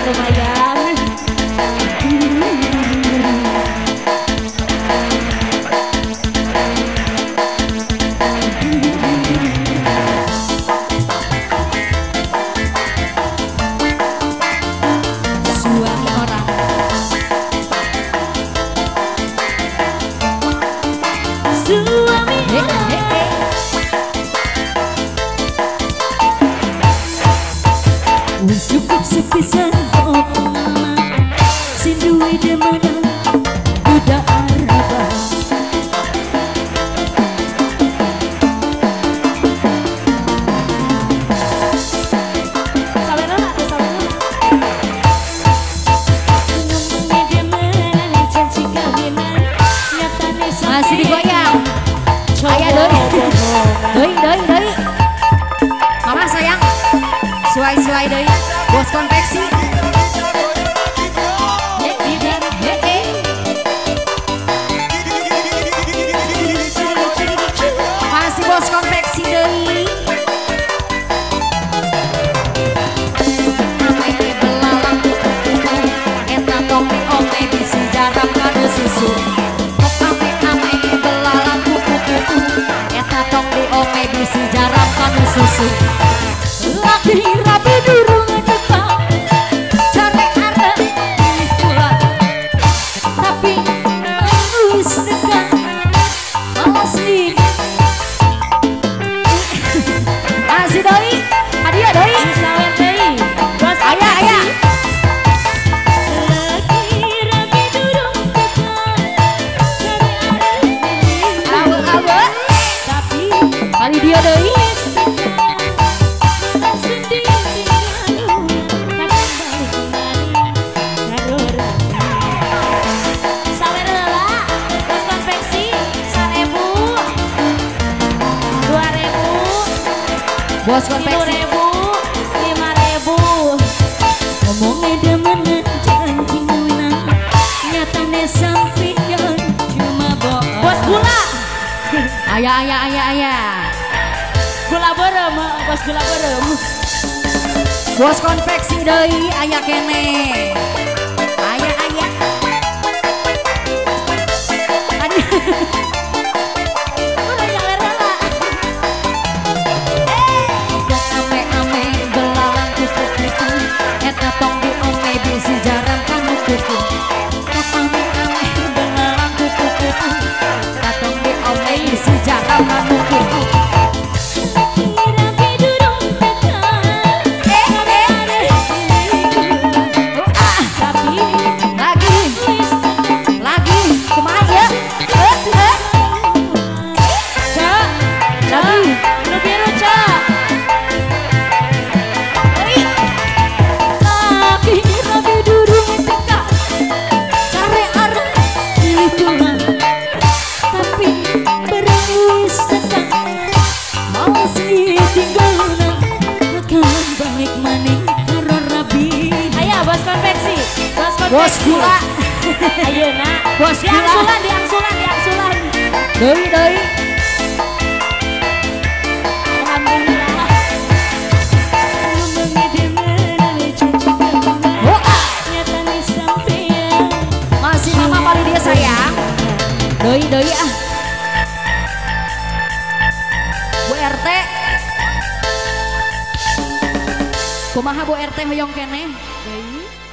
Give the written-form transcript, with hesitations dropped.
lumayan. Suami orang Suami cukup sepisan mama sindui demana udah araba masih digoyang ayah doi mama sayang suai doi bos konveksi masih bos konveksi doi ame belalang eta topi ome bisi jarap kado susu ame belalang kuku eta topi ome bisi jarap kado susu laki rapi durung dekat cari arep pulang tapi harus dekat awas nih masih doi hadiah doi sawen deui. Bos ayah lagi rapi durung dekat. awe Tapi kali dia doi bos konveksi 5.000 ngomongnya demenan janji menang nyatanya sampian cuma bohong bos gula ayah gula berem bos gula berem bos konveksi deui ayah kene ayah tadi ame belalang kuku eta tong di ome bisi jarang kamu kuku ame belalang kuku eta tong di ome bisi jarang kamu kuku lagi kumaha ya nu biru cak rapi durung dekat cari arep pulang tapi berwis dekat mau sih tinggalna akan balik maning karo rabi ayo bos konveksi bos gula ayeuna bos gula diangsulan doi alhamdulillah masih mama kali dia sayang doi Bu RT kumaha Bu RT hoyong kene Deui